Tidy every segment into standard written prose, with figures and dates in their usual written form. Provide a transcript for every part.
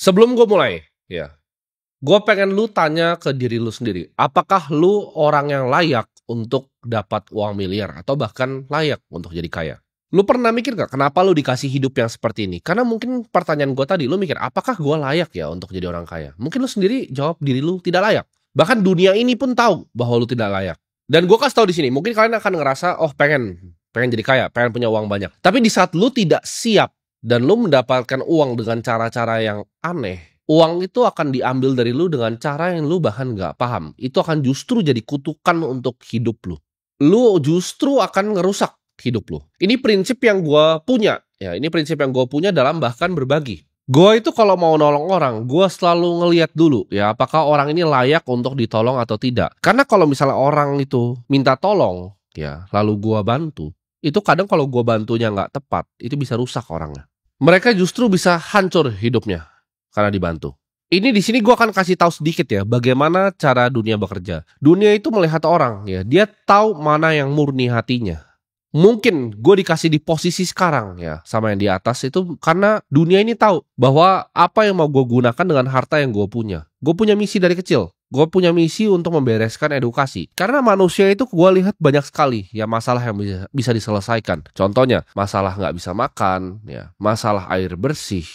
Sebelum gue mulai, ya, gue pengen lu tanya ke diri lu sendiri. Apakah lu orang yang layak untuk dapat uang miliar atau bahkan layak untuk jadi kaya? Lu pernah mikir gak kenapa lu dikasih hidup yang seperti ini? Karena mungkin pertanyaan gue tadi, lu mikir, apakah gue layak ya untuk jadi orang kaya? Mungkin lu sendiri jawab diri lu tidak layak. Bahkan dunia ini pun tahu bahwa lu tidak layak. Dan gue kasih tahu di sini, mungkin kalian akan ngerasa, oh pengen jadi kaya, pengen punya uang banyak. Tapi di saat lu tidak siap dan lu mendapatkan uang dengan cara-cara yang aneh, uang itu akan diambil dari lu dengan cara yang lu bahkan gak paham. Itu akan justru jadi kutukan untuk hidup lu. Lu justru akan ngerusak hidup lu. Ini prinsip yang gue punya. Ya, ini prinsip yang gue punya dalam bahkan berbagi. Gue itu kalau mau nolong orang, gue selalu ngeliat dulu ya apakah orang ini layak untuk ditolong atau tidak. Karena kalau misalnya orang itu minta tolong, ya lalu gue bantu, itu kadang kalau gue bantunya nggak tepat, itu bisa rusak orangnya. Mereka justru bisa hancur hidupnya karena dibantu. Ini di sini gue akan kasih tahu sedikit ya bagaimana cara dunia bekerja. Dunia itu melihat orang ya, dia tahu mana yang murni hatinya. Mungkin gue dikasih di posisi sekarang ya sama yang di atas itu karena dunia ini tahu bahwa apa yang mau gue gunakan dengan harta yang gue punya. Gue punya misi dari kecil. Gue punya misi untuk membereskan edukasi. Karena manusia itu gue lihat banyak sekali ya masalah yang bisa diselesaikan. Contohnya masalah nggak bisa makan, ya masalah air bersih,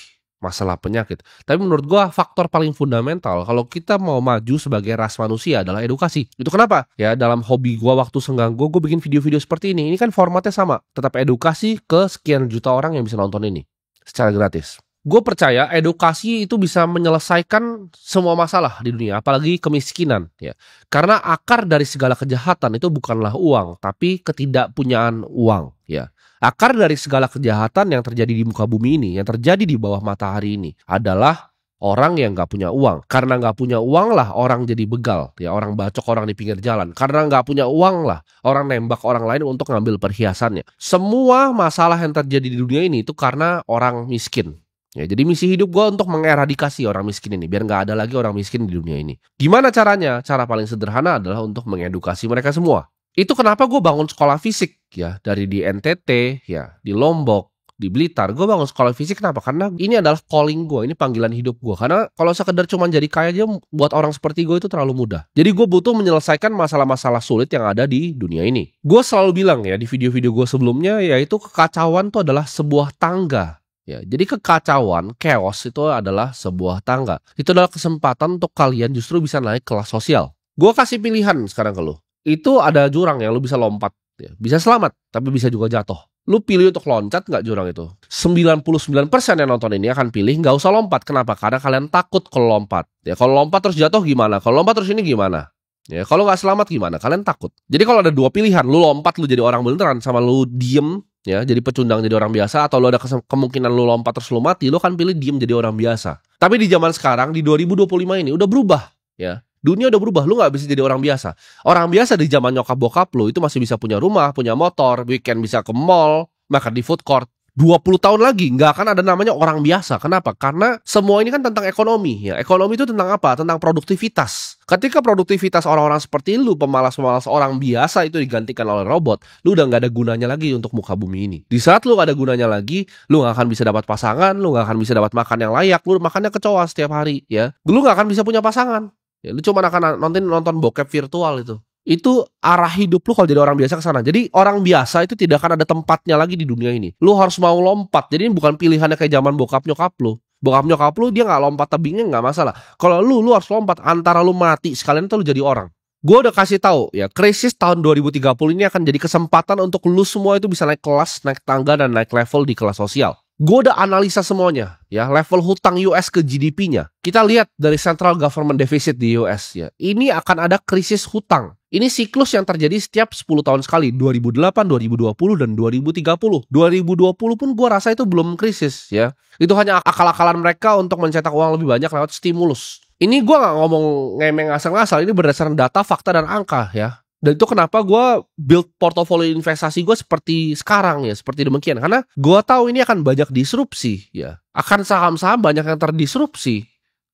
masalah penyakit. Tapi menurut gue faktor paling fundamental kalau kita mau maju sebagai ras manusia adalah edukasi. Itu kenapa? Ya dalam hobi gue waktu senggang gue bikin video-video seperti ini. Ini kan formatnya sama. Tetap edukasi ke sekian juta orang yang bisa nonton ini secara gratis. Gue percaya edukasi itu bisa menyelesaikan semua masalah di dunia, apalagi kemiskinan. Ya, karena akar dari segala kejahatan itu bukanlah uang, tapi ketidakpunyaan uang. Ya. Akar dari segala kejahatan yang terjadi di muka bumi ini, yang terjadi di bawah matahari ini adalah orang yang nggak punya uang. Karena nggak punya uang lah orang jadi begal, ya orang bacok orang di pinggir jalan. Karena nggak punya uang lah orang nembak orang lain untuk ngambil perhiasannya. Semua masalah yang terjadi di dunia ini itu karena orang miskin. Ya, jadi misi hidup gue untuk mengeradikasi orang miskin ini biar nggak ada lagi orang miskin di dunia ini. Gimana caranya? Cara paling sederhana adalah untuk mengedukasi mereka semua. Itu kenapa gue bangun sekolah fisik ya dari di NTT ya di Lombok di Blitar. Gue bangun sekolah fisik kenapa? Karena ini adalah calling gue, ini panggilan hidup gue. Karena kalau sekedar cuma jadi kaya aja buat orang seperti gue itu terlalu mudah. Jadi gue butuh menyelesaikan masalah-masalah sulit yang ada di dunia ini. Gue selalu bilang ya di video-video gue sebelumnya yaitu kekacauan itu adalah sebuah tangga. Ya, jadi kekacauan, chaos itu adalah sebuah tangga. Itu adalah kesempatan untuk kalian justru bisa naik kelas sosial. Gue kasih pilihan sekarang ke lu. Itu ada jurang yang lu bisa lompat. Ya. Bisa selamat, tapi bisa juga jatuh. Lu pilih untuk loncat nggak jurang itu? 99% yang nonton ini akan pilih nggak usah lompat. Kenapa? Karena kalian takut kalau lompat. Ya, kalau lompat terus jatuh gimana? Kalau lompat terus ini gimana? Ya, kalau nggak selamat gimana? Kalian takut. Jadi kalau ada dua pilihan, lu lompat lu jadi orang beneran sama lu diem ya jadi pecundang jadi orang biasa atau lu ada kemungkinan lu lompat terus lu mati, lu kan pilih diem jadi orang biasa. Tapi di zaman sekarang di 2025 ini udah berubah ya. Dunia udah berubah, lu gak bisa jadi orang biasa. Orang biasa di zaman nyokap bokap lu itu masih bisa punya rumah, punya motor, weekend bisa ke mall, makan di food court. 20 tahun lagi nggak akan ada namanya orang biasa. Kenapa? Karena semua ini kan tentang ekonomi ya. Ekonomi itu tentang apa? Tentang produktivitas. Ketika produktivitas orang-orang seperti lu, pemalas-pemalas orang biasa itu digantikan oleh robot, lu udah nggak ada gunanya lagi untuk muka bumi ini. Di saat lu nggak ada gunanya lagi, lu nggak akan bisa dapat pasangan, lu nggak akan bisa dapat makan yang layak, lu makannya kecoa setiap hari ya. Lu nggak akan bisa punya pasangan. Ya, lu cuma akan nonton bokep virtual itu. Itu arah hidup lu kalau jadi orang biasa ke sana. Jadi orang biasa itu tidak akan ada tempatnya lagi di dunia ini. Lu harus mau lompat. Jadi ini bukan pilihannya kayak zaman bokap nyokap lu. Bokap nyokap lu dia nggak lompat tebingnya nggak masalah. Kalau lu harus lompat antara lu mati sekalian tuh lu jadi orang. Gue udah kasih tahu ya, krisis tahun 2030 ini akan jadi kesempatan untuk lu semua itu bisa naik kelas, naik tangga dan naik level di kelas sosial. Gue udah analisa semuanya ya, level hutang US ke GDP-nya. Kita lihat dari Central Government Deficit di US ya. Ini akan ada krisis hutang. Ini siklus yang terjadi setiap 10 tahun sekali, 2008, 2020 dan 2030. 2020 pun gue rasa itu belum krisis ya. Itu hanya akal-akalan mereka untuk mencetak uang lebih banyak lewat stimulus. Ini gue gak ngomong ngemeng asal-asal, ini berdasarkan data, fakta dan angka ya. Dan itu kenapa gue build portofolio investasi gue seperti sekarang ya, seperti demikian. Karena gue tahu ini akan banyak disrupsi ya. Akan saham-saham banyak yang terdisrupsi.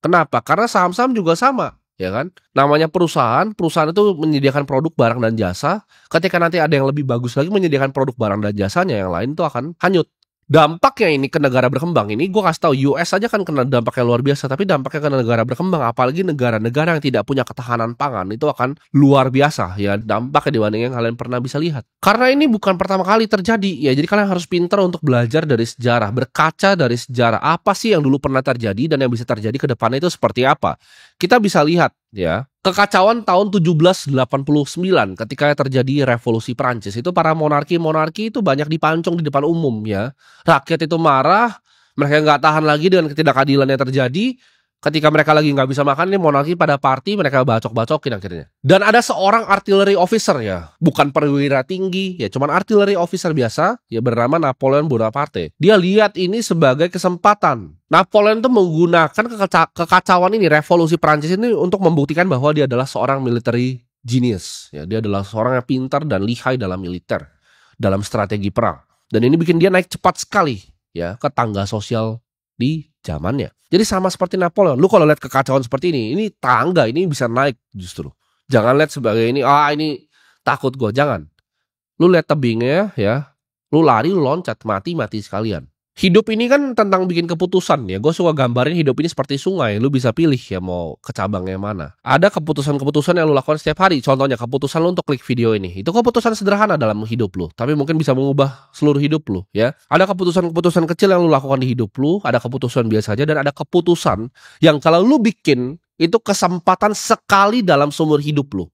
Kenapa? Karena saham-saham juga sama, ya kan? Namanya perusahaan itu menyediakan produk, barang dan jasa. Ketika nanti ada yang lebih bagus lagi menyediakan produk, barang dan jasanya, yang lain itu akan hanyut. Dampaknya ini ke negara berkembang ini, gue kasih tahu, US aja kan kena dampaknya luar biasa, tapi dampaknya ke negara berkembang, apalagi negara-negara yang tidak punya ketahanan pangan, itu akan luar biasa ya dampaknya dibanding yang kalian pernah bisa lihat. Karena ini bukan pertama kali terjadi ya, jadi kalian harus pintar untuk belajar dari sejarah, berkaca dari sejarah apa sih yang dulu pernah terjadi dan yang bisa terjadi ke depannya itu seperti apa. Kita bisa lihat ya, kekacauan tahun 1789 ketika terjadi revolusi Prancis itu, para monarki itu banyak dipancung di depan umum ya. Rakyat itu marah, mereka nggak tahan lagi dengan ketidakadilan yang terjadi. Ketika mereka lagi nggak bisa makan, nih monarki pada party, mereka bacok-bacokin akhirnya. Dan ada seorang artillery officer ya, bukan perwira tinggi ya, cuman artillery officer biasa ya, bernama Napoleon Bonaparte. Dia lihat ini sebagai kesempatan. Napoleon itu menggunakan kekacauan ini, revolusi Prancis ini, untuk membuktikan bahwa dia adalah seorang military genius ya, dia adalah seorang yang pintar dan lihai dalam militer, dalam strategi perang. Dan ini bikin dia naik cepat sekali ya ke tangga sosial di zamannya. Jadi sama seperti Napoleon, lu kalau lihat kekacauan seperti ini tangga, ini bisa naik justru. Jangan lihat sebagai ini takut gue, jangan. Lu lihat tebingnya ya, lu lari, lu loncat, mati sekalian. Hidup ini kan tentang bikin keputusan ya. Gue suka gambarin hidup ini seperti sungai. Lu bisa pilih ya mau ke cabangnya mana. Ada keputusan-keputusan yang lu lakukan setiap hari. Contohnya keputusan lu untuk klik video ini. Itu keputusan sederhana dalam hidup lu, tapi mungkin bisa mengubah seluruh hidup lu ya. Ada keputusan-keputusan kecil yang lu lakukan di hidup lu. Ada keputusan biasa aja, dan ada keputusan yang kalau lu bikin itu kesempatan sekali dalam seumur hidup lu.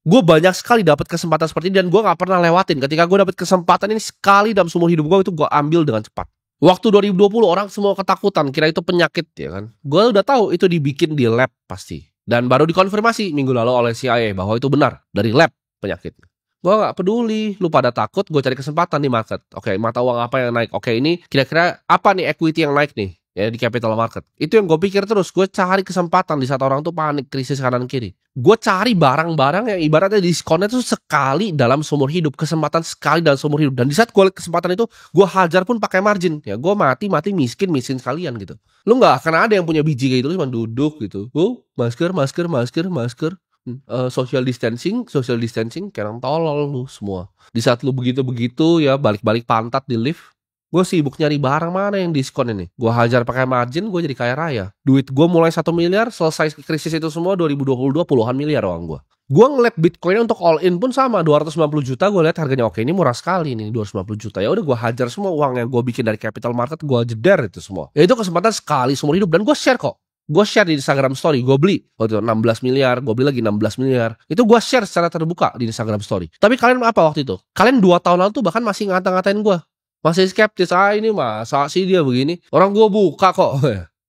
Gue banyak sekali dapat kesempatan seperti ini dan gue gak pernah lewatin. Ketika gue dapat kesempatan ini sekali dalam seumur hidup gue, itu gue ambil dengan cepat. Waktu 2020 orang semua ketakutan, kira itu penyakit ya kan. Gue udah tahu itu dibikin di lab pasti. Dan baru dikonfirmasi minggu lalu oleh CIA bahwa itu benar, dari lab penyakitnya. Gue gak peduli, lu pada takut, gue cari kesempatan di market. Oke, mata uang apa yang naik? Oke, ini kira-kira apa nih equity yang naik nih ya di capital market. Itu yang gue pikir terus, gue cari kesempatan di saat orang tuh panik, krisis kanan kiri. Gue cari barang-barang yang ibaratnya diskonnya tuh sekali dalam seumur hidup, kesempatan sekali dalam seumur hidup. Dan di saat gue lihat kesempatan itu, gue hajar pun pakai margin ya. Gue mati miskin sekalian gitu. Lu nggak akan ada yang punya biji kayak gitu, cuma duduk gitu. Masker. Social distancing, kayak orang tolol lu semua. Di saat lu begitu ya, balik-balik pantat di lift. Gue sibuk nyari barang mana yang diskon ini. Gue hajar pakai margin, gue jadi kaya raya. Duit gue mulai 1 miliar, selesai krisis itu semua 2022 puluhan miliar uang gue. Gue ngeliat Bitcoin untuk all in pun sama 290 juta. Gue lihat harganya oke, ini murah sekali nih 290 juta. Ya udah gue hajar semua uang yang gue bikin dari capital market, gue jeder itu semua. Ya itu kesempatan sekali seumur hidup, dan gue share kok. Gue share di Instagram story, gue beli waktu itu 16 miliar, gue beli lagi 16 miliar. Itu gue share secara terbuka di Instagram story. Tapi kalian apa waktu itu? Kalian 2 tahun lalu tuh bahkan masih ngata-ngatain gue. Masih skeptis, ini masa sih dia begini. Orang gue buka kok.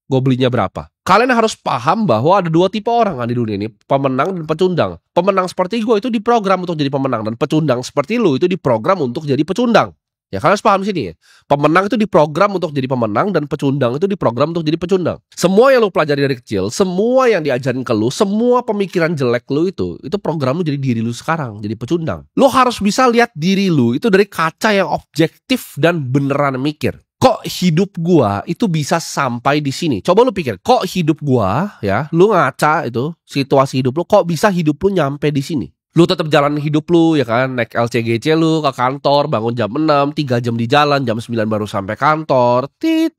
Gue belinya berapa? Kalian harus paham bahwa ada 2 tipe orang kan di dunia ini, pemenang dan pecundang. Pemenang seperti gue itu diprogram untuk jadi pemenang, dan pecundang seperti lu itu diprogram untuk jadi pecundang. Ya kalian harus paham di sini ya. Pemenang itu diprogram untuk jadi pemenang, dan pecundang itu diprogram untuk jadi pecundang. Semua yang lu pelajari dari kecil, semua yang diajarin ke lu, semua pemikiran jelek lu itu program lu jadi diri lu sekarang, jadi pecundang. Lu harus bisa lihat diri lu itu dari kaca yang objektif dan beneran mikir. Kok hidup gua itu bisa sampai di sini? Coba lu pikir, kok hidup gua ya, lu ngaca itu situasi hidup lu, kok bisa hidup lu nyampe di sini? Lu tetap jalan hidup lu ya kan, naik LCGC lu ke kantor, bangun jam 6, 3 jam di jalan, jam 9 baru sampai kantor.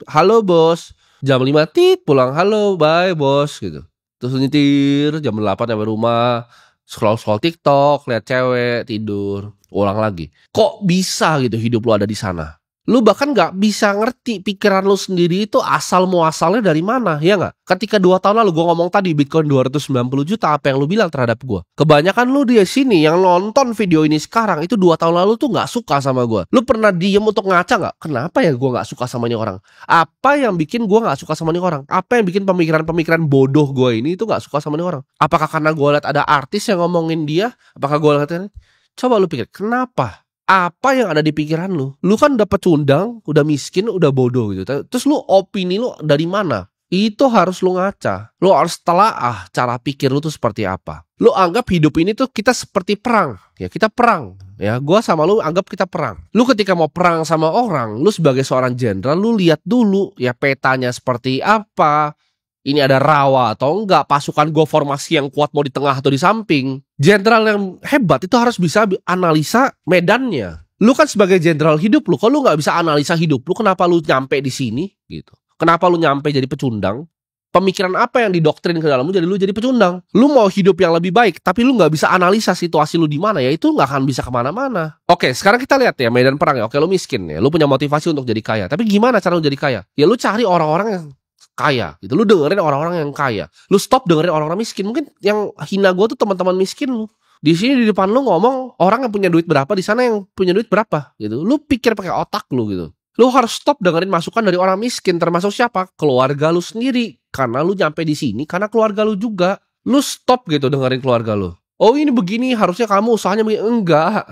Halo bos. Jam 5 pulang, halo bye bos gitu. Terus nyetir jam 8 sampai rumah, scroll TikTok, lihat cewek, tidur, ulang lagi. Kok bisa gitu hidup lu ada di sana? Lu bahkan gak bisa ngerti pikiran lu sendiri itu asal muasalnya dari mana, ya gak? Ketika 2 tahun lalu gue ngomong tadi Bitcoin 290 juta, apa yang lu bilang terhadap gue? Kebanyakan lu di sini yang nonton video ini sekarang itu 2 tahun lalu tuh gak suka sama gue. Lu pernah diem untuk ngaca gak? Kenapa ya gue gak suka sama ini orang? Apa yang bikin gue gak suka sama ini orang? Apa yang bikin pemikiran-pemikiran bodoh gue ini itu gak suka sama ini orang? Apakah karena gue lihat ada artis yang ngomongin dia? Apakah gue lihat? Coba lu pikir, kenapa? Apa yang ada di pikiran lu? Lu kan udah pecundang, udah miskin, udah bodoh gitu. Terus lu opini lu dari mana? Itu harus lu ngaca. Lu harus telaah cara pikir lu tuh seperti apa. Lu anggap hidup ini tuh kita seperti perang. Ya kita perang. Ya gua sama lu anggap kita perang. Lu ketika mau perang sama orang, lu sebagai seorang jenderal, lu lihat dulu ya petanya seperti apa. Ini ada rawa atau enggak, pasukan gue formasi yang kuat mau di tengah atau di samping. Jenderal yang hebat itu harus bisa analisa medannya. Lu kan sebagai jenderal hidup lu, kok lu nggak bisa analisa hidup lu, kenapa lu nyampe di sini gitu. Kenapa lu nyampe jadi pecundang? Pemikiran apa yang didoktrin ke dalam lu jadi pecundang. Lu mau hidup yang lebih baik, tapi lu nggak bisa analisa situasi lu di mana, ya itu nggak akan bisa kemana-mana. Oke, sekarang kita lihat ya medan perang ya. Oke, lu miskin ya, lu punya motivasi untuk jadi kaya. Tapi gimana cara lu jadi kaya? Ya lu cari orang-orang yang kaya gitu. Lu dengerin orang-orang yang kaya. Lu stop dengerin orang-orang miskin. Mungkin yang hina gue tuh teman-teman miskin lu. Di sini di depan lu ngomong orang yang punya duit berapa, di sana yang punya duit berapa gitu. Lu pikir pakai otak lu gitu. Lu harus stop dengerin masukan dari orang miskin, termasuk siapa? Keluarga lu sendiri. Karena lu nyampe di sini karena keluarga lu juga. Lu stop gitu dengerin keluarga lu. Oh ini begini, harusnya kamu usahanya begini. Enggak.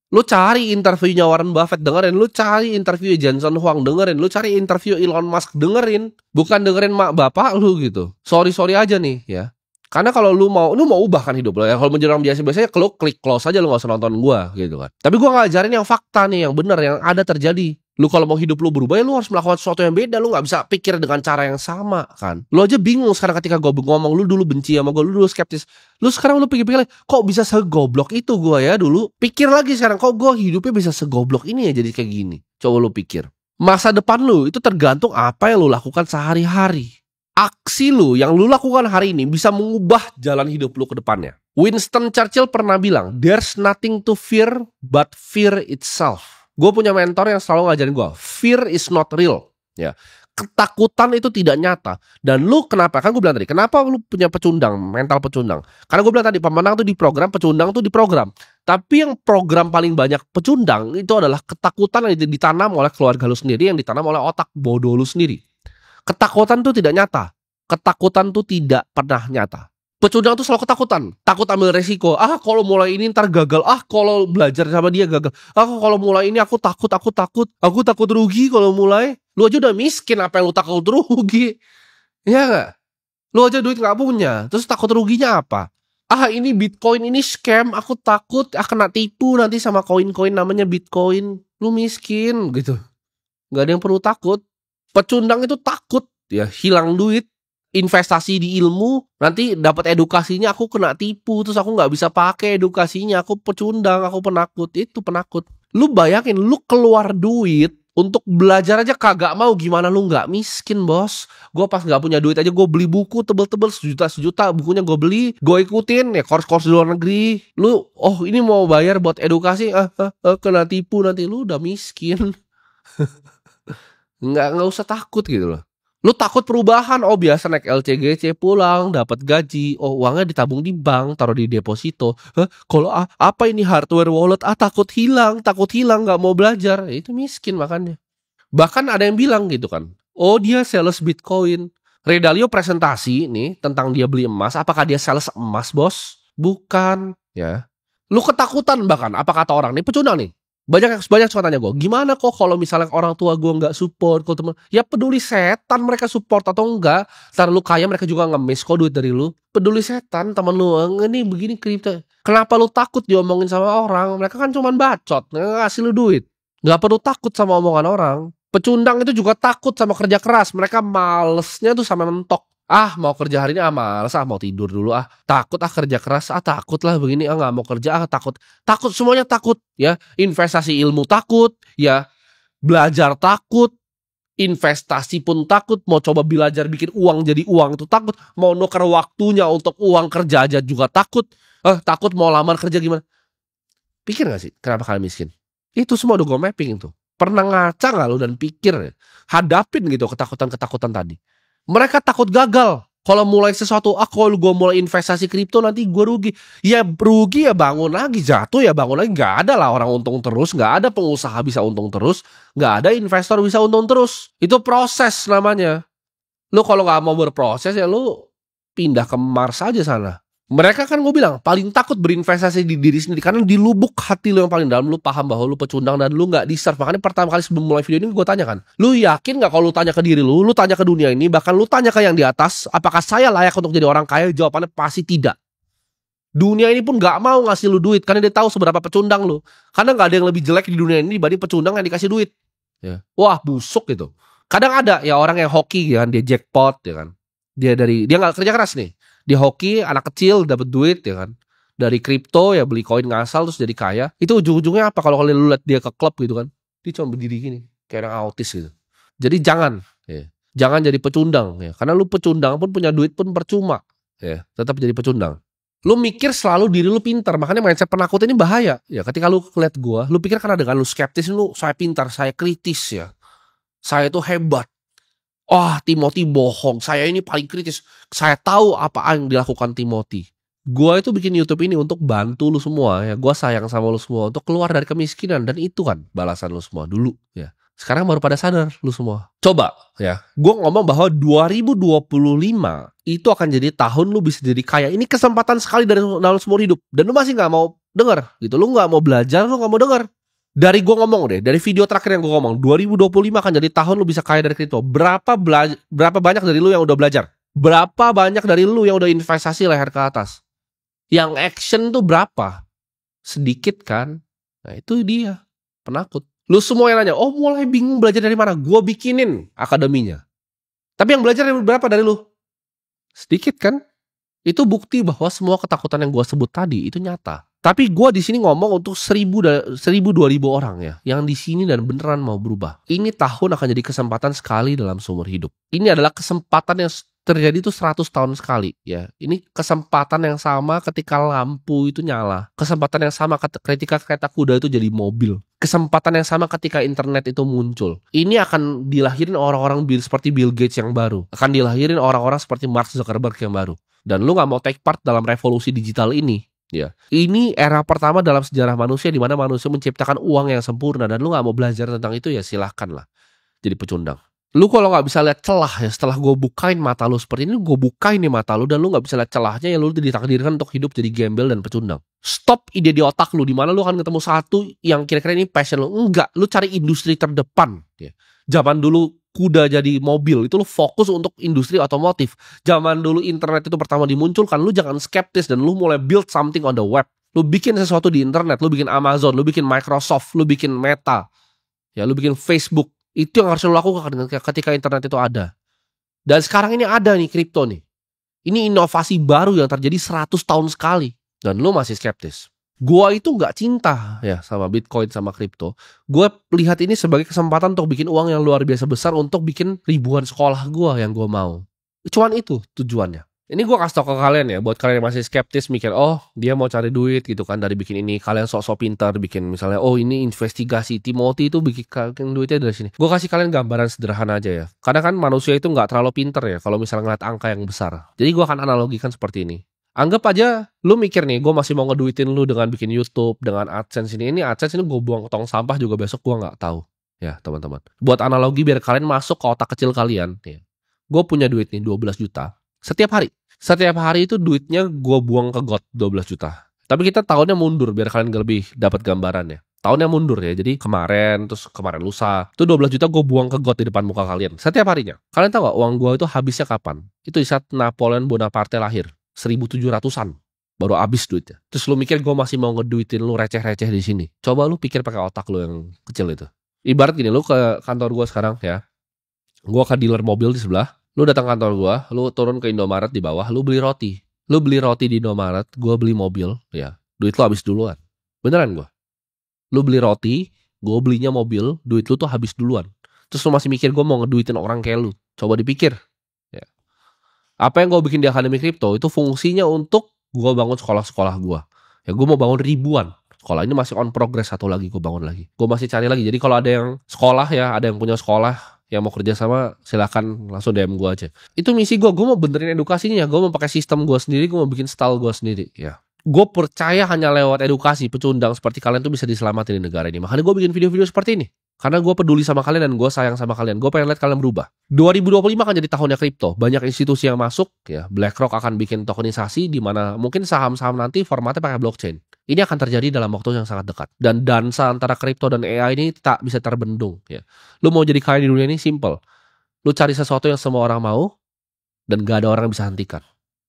Lu cari interviewnya Warren Buffett, dengerin. Lu cari interview Jensen Huang, dengerin. Lu cari interview Elon Musk, dengerin. Bukan dengerin mak bapak lu gitu. Sorry aja nih ya. Karena kalau lu mau ubah kan hidup lo ya. Kalau menjadi orang biasanya lu klik close aja, lu gak usah nonton gua gitu kan. Tapi gua ngajarin yang fakta nih, yang benar, yang ada terjadi. Lu kalau mau hidup lu berubah ya lu harus melakukan sesuatu yang beda. Lu gak bisa pikir dengan cara yang sama kan. Lu aja bingung sekarang ketika gua ngomong, lu dulu benci sama gua, lu dulu skeptis. Lu sekarang lu pikir-pikir lagi, kok bisa segoblok itu gua ya dulu. Pikir lagi sekarang, kok gua hidupnya bisa segoblok ini ya jadi kayak gini. Coba lu pikir. Masa depan lu itu tergantung apa yang lu lakukan sehari-hari. Aksi lu yang lu lakukan hari ini bisa mengubah jalan hidup lu ke depannya. Winston Churchill pernah bilang, there's nothing to fear but fear itself. Gue punya mentor yang selalu ngajarin gue, fear is not real. Ya, ketakutan itu tidak nyata. Dan lu kenapa? Kan gue bilang tadi, kenapa lu punya pecundang, mental pecundang? Karena gue bilang tadi, pemenang tuh di program, pecundang tuh di program. Tapi yang program paling banyak pecundang itu adalah ketakutan yang ditanam oleh keluarga lu sendiri, yang ditanam oleh otak bodoh lu sendiri. Ketakutan tuh tidak nyata. Ketakutan tuh tidak pernah nyata. Pecundang tuh selalu ketakutan. Takut ambil resiko. Kalau mulai ini ntar gagal. Kalau belajar sama dia gagal. Kalau mulai ini aku takut. Aku takut rugi kalau mulai. Lu aja udah miskin, apa yang lu takut rugi? Iya gak? Lu aja duit gak punya. Terus takut ruginya apa? Ini Bitcoin, ini scam. Aku takut kena tipu nanti sama koin-koin namanya Bitcoin. Lu miskin gitu. Gak ada yang perlu takut. Pecundang itu takut ya, hilang duit, investasi di ilmu, nanti dapat edukasinya aku kena tipu, terus aku nggak bisa pakai edukasinya, aku pecundang, aku penakut. Itu penakut. Lu bayangin, lu keluar duit untuk belajar aja kagak mau, gimana lu nggak miskin, bos? Gue pas nggak punya duit aja gue beli buku tebel-tebel sejuta bukunya gue beli, gue ikutin ya course di luar negeri. Lu ini mau bayar buat edukasi, kena tipu nanti, lu udah miskin. Nggak usah takut gitu loh. Lu takut perubahan, biasa naik LCGC pulang, dapat gaji, uangnya ditabung di bank, taruh di deposito. Kalau apa ini hardware wallet, takut hilang, nggak mau belajar, itu miskin makanya. Bahkan ada yang bilang gitu kan, dia sales Bitcoin. Ray Dalio presentasi nih tentang dia beli emas, apakah dia sales emas, bos? Bukan, ya. Lu ketakutan bahkan, apa kata orang nih, pecundang nih. Banyak suka tanya gue, gimana kok kalau misalnya orang tua gue nggak support, kalau temen, ya peduli setan mereka support atau enggak. Ntar lu kaya mereka juga ngemis kok duit dari lu. Peduli setan temen lu, ini begini kripto. Kenapa lu takut diomongin sama orang? Mereka kan cuma bacot, ngasih lu duit. Nggak perlu takut sama omongan orang. Pecundang itu juga takut sama kerja keras. Mereka malesnya tuh sampai mentok. Mau kerja hari ini males, mau tidur dulu, takut kerja keras, takut lah begini, nggak mau kerja, takut semuanya takut ya. Investasi ilmu takut ya, belajar takut, investasi pun takut, mau coba belajar bikin uang jadi uang itu takut, mau nuker waktunya untuk uang kerja aja juga takut, takut mau lamar kerja gimana. Pikir gak sih kenapa kalian miskin? Itu semua udah gue mapping itu. Pernah ngaca gak lu dan pikir, hadapin gitu ketakutan tadi. Mereka takut gagal. Kalau mulai sesuatu, kalau gue mulai investasi kripto nanti gue rugi. Ya rugi ya bangun lagi, jatuh ya bangun lagi. Gak ada lah orang untung terus, gak ada pengusaha bisa untung terus, gak ada investor bisa untung terus. Itu proses namanya. Lu kalau gak mau berproses ya lu pindah ke Mars aja sana. Mereka kan gue bilang paling takut berinvestasi di diri sendiri, karena di lubuk hati lu yang paling dalam lu paham bahwa lu pecundang dan lu nggak deserve. Makanya pertama kali sebelum mulai video ini gue tanyakan, lu yakin nggak kalau lu tanya ke diri lu tanya ke dunia ini, bahkan lu tanya ke yang di atas, apakah saya layak untuk jadi orang kaya? Jawabannya pasti tidak. Dunia ini pun nggak mau ngasih lu duit karena dia tahu seberapa pecundang lu. Karena nggak ada yang lebih jelek di dunia ini dibanding pecundang yang dikasih duit. Ya. Wah busuk gitu. Kadang ada ya orang yang hoki ya kan, dia jackpot ya kan. Dia nggak kerja keras nih. Di hoki anak kecil dapat duit ya kan. Dari kripto ya beli koin ngasal terus jadi kaya. Itu ujung-ujungnya apa? Kalau kalian lu lihat dia ke klub gitu kan, dia cuma berdiri gini, kayak orang autis gitu. Jadi jangan, ya. Jangan jadi pecundang ya. Karena lu pecundang pun punya duit pun percuma. Ya, tetap jadi pecundang. Lu mikir selalu diri lu pintar, makanya mindset penakut ini bahaya. Ya, ketika lu lihat gua, lu pikir karena dengan lu skeptis lu saya pintar, saya kritis ya. Saya itu hebat. Timothy bohong, saya ini paling kritis. Saya tahu apa yang dilakukan Timothy. Gua itu bikin YouTube ini untuk bantu lu semua ya. Gua sayang sama lu semua untuk keluar dari kemiskinan dan itu kan balasan lu semua dulu ya. Sekarang baru pada sadar lu semua. Coba ya, gue ngomong bahwa 2025 itu akan jadi tahun lu bisa jadi kaya. Ini kesempatan sekali dalam seumur hidup. Dan lu masih gak mau denger gitu. Lu gak mau belajar, lu gak mau denger. Dari gue ngomong deh, dari video terakhir yang gue ngomong, 2025 akan jadi tahun lu bisa kaya dari kripto. Berapa banyak dari lu yang udah belajar? Berapa banyak dari lu yang udah investasi leher ke atas? Yang action tuh berapa? Sedikit kan? Nah itu dia, penakut. Lu semua yang nanya, mulai bingung belajar dari mana? Gue bikinin akademinya. Tapi yang belajar berapa dari lu? Sedikit kan? Itu bukti bahwa semua ketakutan yang gue sebut tadi itu nyata. Tapi gue di sini ngomong untuk 1.000-2.000 orang ya, yang di sini dan beneran mau berubah. Ini tahun akan jadi kesempatan sekali dalam seumur hidup. Ini adalah kesempatan yang terjadi itu 100 tahun sekali ya. Ini kesempatan yang sama ketika lampu itu nyala. Kesempatan yang sama ketika kereta kuda itu jadi mobil. Kesempatan yang sama ketika internet itu muncul. Ini akan dilahirin orang-orang seperti Bill Gates yang baru. Akan dilahirin orang-orang seperti Mark Zuckerberg yang baru. Dan lu gak mau take part dalam revolusi digital ini. Ya, ini era pertama dalam sejarah manusia di mana manusia menciptakan uang yang sempurna. Dan lu gak mau belajar tentang itu ya silahkan lah jadi pecundang. Lu kalau gak bisa lihat celah ya, setelah gue bukain mata lu seperti ini, gue bukain nih mata lu dan lu gak bisa lihat celahnya ya, lu ditakdirkan untuk hidup jadi gembel dan pecundang. Stop ide di otak lu, dimana lu akan ketemu satu yang kira-kira ini passion lu. Enggak, lu cari industri terdepan ya. Zaman dulu kuda jadi mobil, itu lu fokus untuk industri otomotif. Zaman dulu internet itu pertama dimunculkan, lu jangan skeptis dan lu mulai build something on the web. Lu bikin sesuatu di internet, lu bikin Amazon, lu bikin Microsoft, lu bikin Meta, ya, lu bikin Facebook. Itu yang harus lo lakukan ketika internet itu ada. Dan sekarang ini ada nih kripto nih. Ini inovasi baru yang terjadi 100 tahun sekali. Dan lo masih skeptis. Gua itu gak cinta ya sama Bitcoin sama kripto. Gua lihat ini sebagai kesempatan untuk bikin uang yang luar biasa besar untuk bikin ribuan sekolah gua yang gua mau. Cuman itu tujuannya. Ini gue kasih tau ke kalian ya, buat kalian yang masih skeptis mikir, dia mau cari duit gitu kan dari bikin ini. Kalian sok-sok pintar bikin misalnya, ini investigasi Timothy itu bikin duitnya dari sini. Gue kasih kalian gambaran sederhana aja ya. Karena kan manusia itu nggak terlalu pintar ya kalau misalnya ngeliat angka yang besar. Jadi gue akan analogikan seperti ini. Anggap aja lu mikir nih, gue masih mau ngeduitin lu dengan bikin YouTube, dengan AdSense ini. Ini AdSense ini gue buang ke tong sampah juga besok gue nggak tahu. Ya teman-teman. Buat analogi biar kalian masuk ke otak kecil kalian. Ya. Gue punya duit nih 12 juta. Setiap hari itu duitnya gue buang ke got 12 juta. Tapi kita tahunnya mundur biar kalian lebih dapat gambarannya. Tahunnya mundur ya. Jadi kemarin lusa. Itu 12 juta gue buang ke got di depan muka kalian. Setiap harinya. Kalian tahu gak uang gue itu habisnya kapan? Itu di saat Napoleon Bonaparte lahir. 1700-an. Baru habis duitnya. Terus lu mikir gue masih mau ngeduitin lu receh-receh di sini. Coba lu pikir pakai otak lu yang kecil itu. Ibarat gini, lu ke kantor gue sekarang ya. Gue ke dealer mobil di sebelah. Lu datang kantor gua, lu turun ke Indomaret di bawah, lu beli roti. Lu beli roti di Indomaret, gua beli mobil, ya. Duit lu habis duluan. Beneran gua. Lu beli roti, gua belinya mobil, duit lu tuh habis duluan. Terus lu masih mikir gua mau ngeduitin orang kayak lu. Coba dipikir. Ya. Apa yang gua bikin di Akademi Kripto itu fungsinya untuk gua bangun sekolah-sekolah gua. Ya gua mau bangun ribuan. Sekolah ini masih on progress, satu lagi gua bangun lagi. Gua masih cari lagi. Jadi kalau ada yang sekolah ya, ada yang punya sekolah yang mau kerja sama, silakan langsung DM gue aja. Itu misi gue mau benerin edukasinya, gue mau pakai sistem gue sendiri, gue mau bikin style gue sendiri. Ya, gue percaya hanya lewat edukasi pecundang seperti kalian tuh bisa diselamatin di negara ini. Makanya gue bikin video-video seperti ini. Karena gue peduli sama kalian dan gue sayang sama kalian. Gue pengen lihat kalian berubah. 2025 akan jadi tahunnya kripto. Banyak institusi yang masuk. Ya, BlackRock akan bikin tokenisasi di mana mungkin saham-saham nanti formatnya pakai blockchain. Ini akan terjadi dalam waktu yang sangat dekat. Dan dansa antara kripto dan AI ini tak bisa terbendung. Ya. Lu mau jadi kaya di dunia ini simple. Lu cari sesuatu yang semua orang mau. Dan gak ada orang yang bisa hentikan.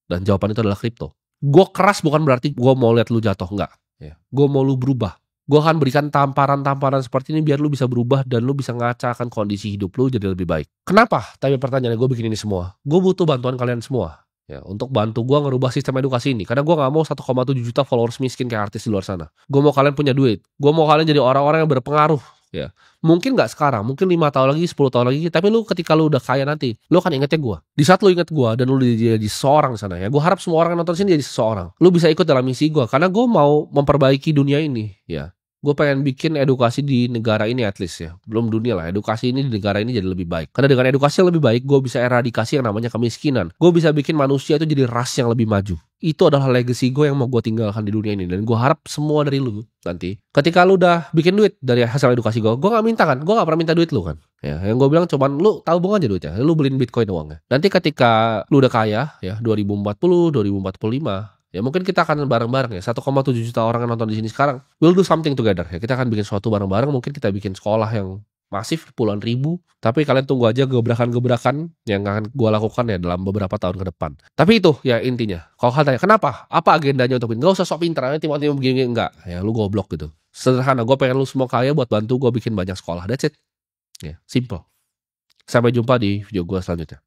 Dan jawaban itu adalah kripto. Gue keras bukan berarti gue mau lihat lu jatuh. Enggak. Ya. Gue mau lu berubah. Gue akan berikan tamparan-tamparan seperti ini biar lu bisa berubah. Dan lu bisa ngacakan kondisi hidup lu jadi lebih baik. Kenapa? Tapi pertanyaannya gue bikin ini semua. Gue butuh bantuan kalian semua. ya, untuk bantu gua ngerubah sistem edukasi ini. Karena gua nggak mau 1,7 juta followers miskin kayak artis di luar sana. Gua mau kalian punya duit, gua mau kalian jadi orang-orang yang berpengaruh, ya. Mungkin nggak sekarang, mungkin 5 tahun lagi, 10 tahun lagi, tapi lu ketika lu udah kaya nanti, lu akan ingetnya gua. Di saat lu inget gua dan lu jadi seseorang di sana ya, gua harap semua orang yang nonton sini jadi seseorang. Lu bisa ikut dalam misi gua karena gua mau memperbaiki dunia ini, ya. Gue pengen bikin edukasi di negara ini at least ya. Belum dunia lah, edukasi ini di negara ini jadi lebih baik. Karena dengan edukasi yang lebih baik, gue bisa eradikasi yang namanya kemiskinan. Gue bisa bikin manusia itu jadi ras yang lebih maju. Itu adalah legacy gue yang mau gue tinggalkan di dunia ini. Dan gue harap semua dari lu nanti, ketika lu udah bikin duit dari hasil edukasi gue gak minta kan. Gue gak pernah minta duit lu kan. Ya, yang gue bilang cuman lu tabung aja duitnya. Lu beliin Bitcoin uangnya. Nanti ketika lu udah kaya ya, 2040, 2045, ya mungkin kita akan bareng-bareng ya, 1,7 juta orang yang nonton di sini sekarang. We'll do something together ya. Kita akan bikin sesuatu bareng-bareng. Mungkin kita bikin sekolah yang masif puluhan ribu. Tapi kalian tunggu aja gebrakan-gebrakan yang akan gue lakukan ya dalam beberapa tahun ke depan. Tapi itu ya intinya. Kalau kalian tanya kenapa? Apa agendanya untuk ini? Gak usah sok pintar. Tiba-tiba begini enggak. Ya lu goblok gitu. Sederhana. Gue pengen lu semua kaya buat bantu gue bikin banyak sekolah. That's it. Ya, simple. Sampai jumpa di video gue selanjutnya.